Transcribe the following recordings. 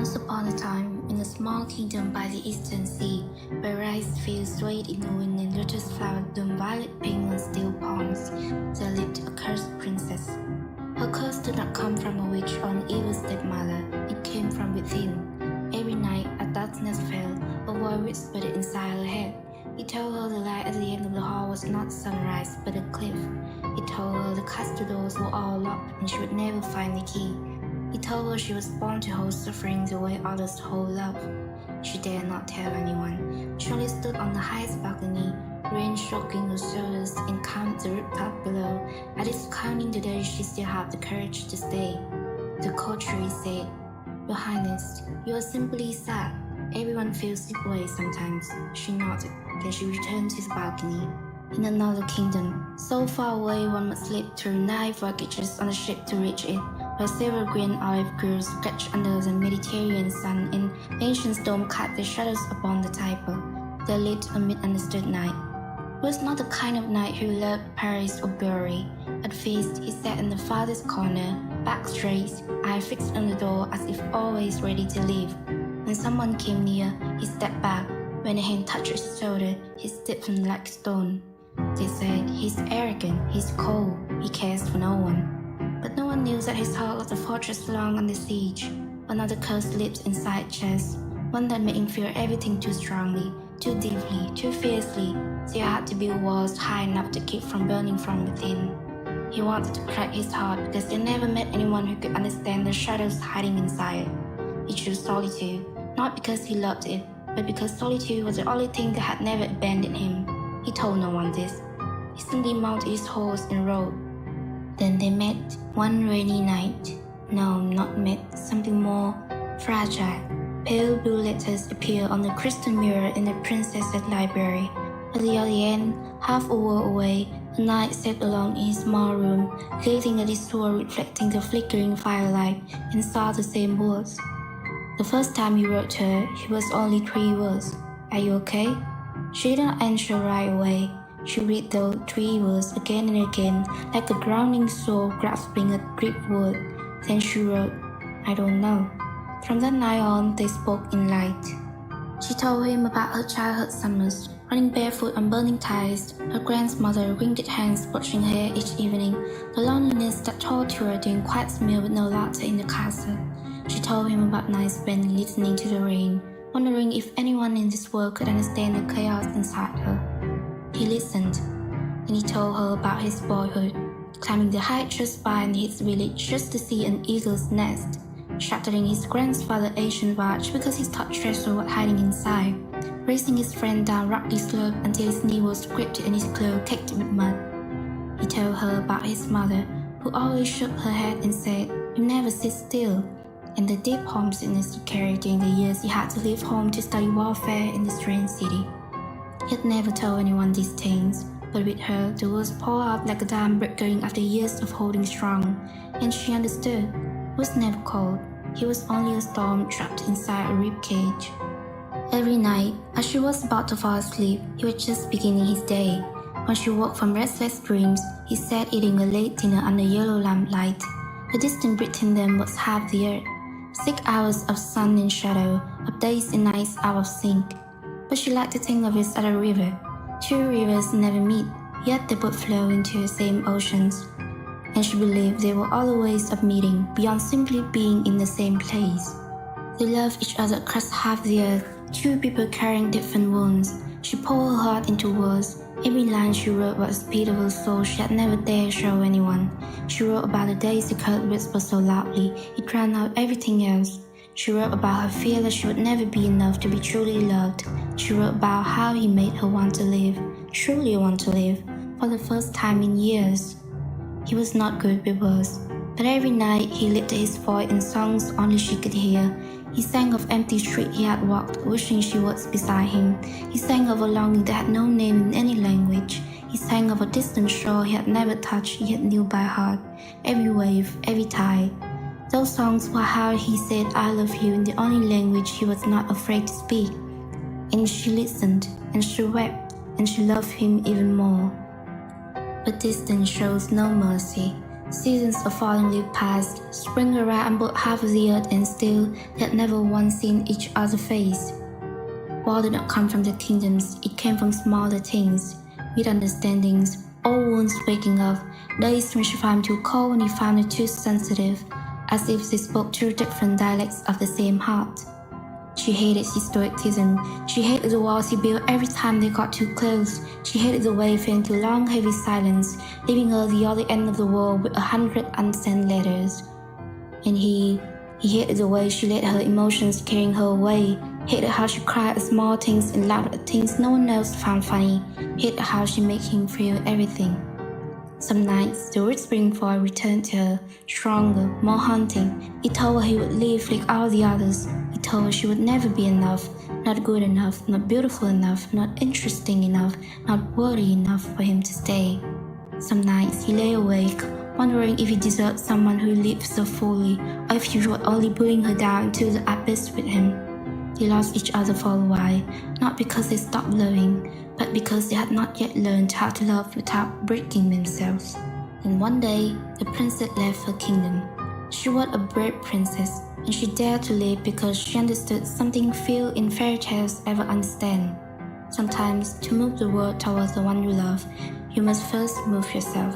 Once upon a time, in a small kingdom by the eastern sea, where rice fields swayed in the wind and lotus flowers bloomed violet pink on still ponds, there lived a cursed princess. Her curse did not come from a witch or an evil stepmother, it came from within. Every night, as darkness fell, a voice whispered inside her head. It told her the light at the end of the hall was not sunrise, but a cliff. It told her the castle doors were all locked and she would never find the key. It told her she was born to hold suffering the way others hold love. She dared not tell anyone. She only stood on the highest balcony, rain stroking her shoulders, and counted the rooftop below. As if counting the days she still had the courage to stay. The coterie said, "Your Highness, you are simply sad. Everyone feels this way sometimes." She nodded, then she returned to the balcony. In another kingdom, so far away one must slip through 9 voyages on a ship to reach it, where several green olive groves stretch under the Mediterranean sun and ancient stones cast their shadows upon the Tiber. There lived a misunderstood knight. He was not the kind of knight who loved Paris or glory. At feast, he sat in the farthest corner, back straight, eye fixed on the door as if always ready to leave. When someone came near, he stepped back. When a hand touched his shoulder, he stiffened like stone. They said, "He's arrogant, he's cold, he cares for no one." But no one knew that his heart was a fortress long under siege. Another curse lived inside chest, one that made him fear everything too strongly, too deeply, too fiercely, so he had to build walls high enough to keep from burning from within. He wanted to crack his heart because he never met anyone who could understand the shadows hiding inside. He chose solitude, not because he loved it, but because solitude was the only thing that had never abandoned him. He told no one this. He simply mounted his horse and rode. Then they met one rainy night. No, not met, something more fragile. Pale blue letters appeared on the crystal mirror in the princess's library. At the other end, half a world away, a knight sat alone in his small room, gazing at his sword reflecting the flickering firelight, and saw the same words. The first time he wrote to her, it was only 3 words. "Are you okay?" She didn't answer right away. She read those 3 words again and again, like a drowning soul grasping a driftwood. Then she wrote, "I don't know." From that night on, they spoke in light. She told him about her childhood summers, running barefoot on burning ties, her grandmother winged hands brushing her hair each evening, the loneliness that tortured her during quiet meal with no laughter in the castle. She told him about nights spent listening to the rain, wondering if anyone in this world could understand the chaos inside her. He listened, and he told her about his boyhood, climbing the height just by his village just to see an eagle's nest, shattering his grandfather's ancient watch because he thought treasure was hiding inside, racing his friend down rocky slope until his knee was scraped and his clothes caked with mud. He told her about his mother, who always shook her head and said, "You never sit still," and the deep homesickness he carried during the years he had to leave home to study warfare in the strange city. He had never told anyone these things, but with her, the words poured out like a dam breaking after years of holding strong, and she understood. He was never cold. He was only a storm trapped inside a ribcage. Every night, as she was about to fall asleep, he was just beginning his day. When she woke from restless dreams, he sat eating a late dinner under yellow lamplight. The distant between them was half the earth. 6 hours of sun and shadow, of days and nights out of sync. But she liked to think of it as a river. 2 rivers never meet, yet they both flow into the same oceans. And she believed they were all the ways of meeting, beyond simply being in the same place. They loved each other across half the earth, 2 people carrying different wounds. She poured her heart into words. Every line she wrote was a pitiful soul she had never dared show anyone. She wrote about the days the curd whispered so loudly, it drowned out everything else. She wrote about her fear that she would never be enough to be truly loved. She wrote about how he made her want to live, truly want to live, for the first time in years. He was not good with words, but every night he lifted his voice in songs only she could hear. He sang of empty street he had walked, wishing she was beside him. He sang of a longing that had no name in any language. He sang of a distant shore he had never touched yet knew by heart, every wave, every tide. Those songs were how he said "I love you" in the only language he was not afraid to speak. And she listened, and she wept, and she loved him even more. But distance shows no mercy. Seasons of falling leaf passed, spring arrived on both half of the earth, and still they had never once seen each other's face. War did not come from the kingdoms, it came from smaller things, misunderstandings, old wounds waking up, days when she found him too cold and he found her too sensitive, as if they spoke two different dialects of the same heart. She hated his stoicism. She hated the walls he built every time they got too close. She hated the way he fell into long, heavy silence, leaving her at the other end of the world with 100 unsent letters. And he hated the way she let her emotions carrying her away, hated how she cried at small things and laughed at things no one else found funny, hated how she made him feel everything. Some nights, the whispering voice returned to her, stronger, more haunting. It told her he would live like all the others. It told her she would never be enough, not good enough, not beautiful enough, not interesting enough, not worthy enough for him to stay. Some nights, he lay awake, wondering if he deserved someone who lived so fully, or if he was only pulling her down into the abyss with him. They lost each other for a while, not because they stopped loving, but because they had not yet learned how to love without breaking themselves. And one day, the princess left her kingdom. She was a brave princess, and she dared to live because she understood something few in fairy tales ever understand. Sometimes, to move the world towards the one you love, you must first move yourself.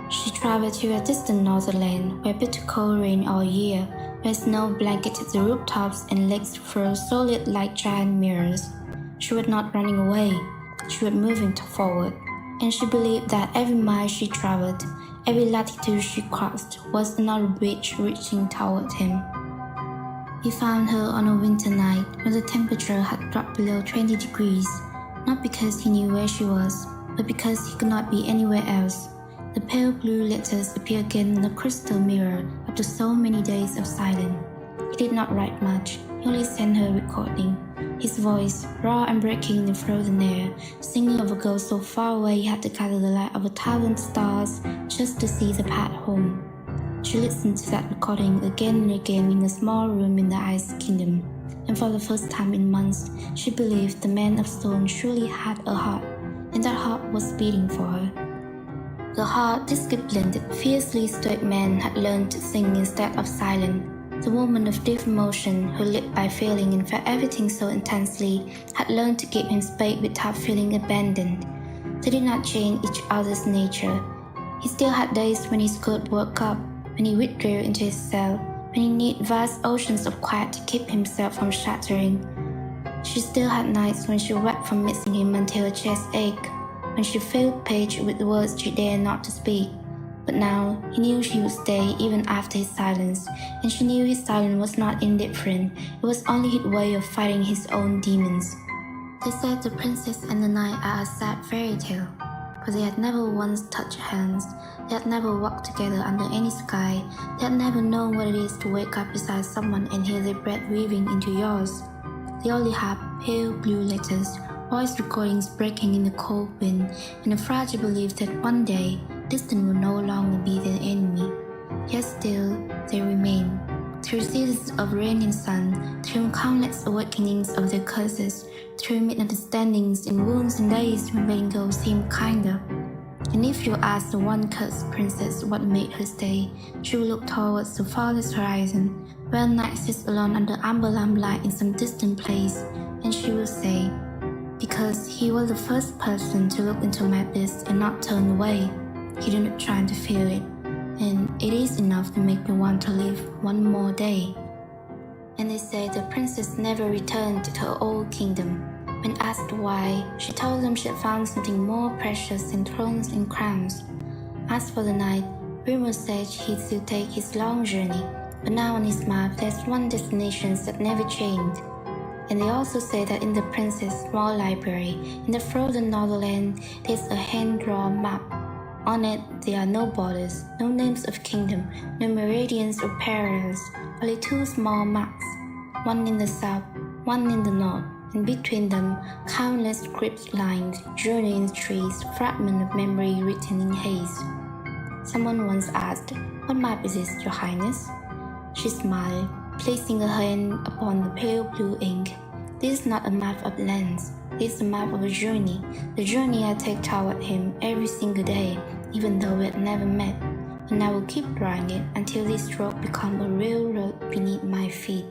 She traveled to a distant northern land where bitter cold rained all year, where snow blanketed the rooftops and lakes froze solid like giant mirrors. She was not running away, she was moving forward, and she believed that every mile she traveled, every latitude she crossed, was another bridge reaching toward him. He found her on a winter night when the temperature had dropped below 20 degrees, not because he knew where she was, but because he could not be anywhere else. The pale blue letters appeared again in the crystal mirror after so many days of silence. He did not write much, he only sent her a recording. His voice, raw and breaking in the frozen air, singing of a girl so far away he had to gather the light of 1,000 stars just to see the path home. She listened to that recording again and again in a small room in the Ice Kingdom, and for the first time in months, she believed the man of stone surely had a heart, and that heart was beating for her. The hard, disciplined, fiercely stoic man had learned to sing instead of silence. The woman of deep emotion, who lived by feeling and felt everything so intensely, had learned to give him space without feeling abandoned. They did not change each other's nature. He still had days when his could woke up, when he withdrew into his cell, when he needed vast oceans of quiet to keep himself from shattering. She still had nights when she wept from missing him until her chest ached, when she filled page with words she dared not to speak. But now, he knew she would stay even after his silence, and she knew his silence was not indifferent, it was only his way of fighting his own demons. They said the princess and the knight are a sad fairy tale, for they had never once touched hands, they had never walked together under any sky, they had never known what it is to wake up beside someone and hear their breath weaving into yours. They only have pale blue letters, voice recordings breaking in the cold wind, and a fragile belief that one day, distance will no longer be their enemy. Yet still, they remain. Through seasons of rain and sun, through countless awakenings of their curses, through misunderstandings and wounds and days when letting go seemed kinder. And if you ask the one cursed princess what made her stay, she will look towards the farthest horizon, where night sits alone under amber lamplight in some distant place, and she will say, "Because he was the first person to look into my abyss and not turn away. He did not try to feel it, and it is enough to make me want to live one more day." And they say the princess never returned to her old kingdom. When asked why, she told them she had found something more precious than thrones and crowns. As for the knight, rumors said he'd still take his long journey, but now on his map there's one destination that never changed. And they also say that in the princess' small library, in the frozen Northern, there's a hand-drawn map. On it, there are no borders, no names of kingdom, no meridians or parallels, only two small maps, one in the south, one in the north, and between them, countless script lines, drawn in trees, fragments of memory written in haze. Someone once asked, "What map is this, Your Highness?" She smiled, placing her hand upon the pale blue ink. "This is not a map of lands. This is a map of a journey, the journey I take toward him every single day, even though we had never met. and I will keep drawing it until this stroke becomes a railroad beneath my feet.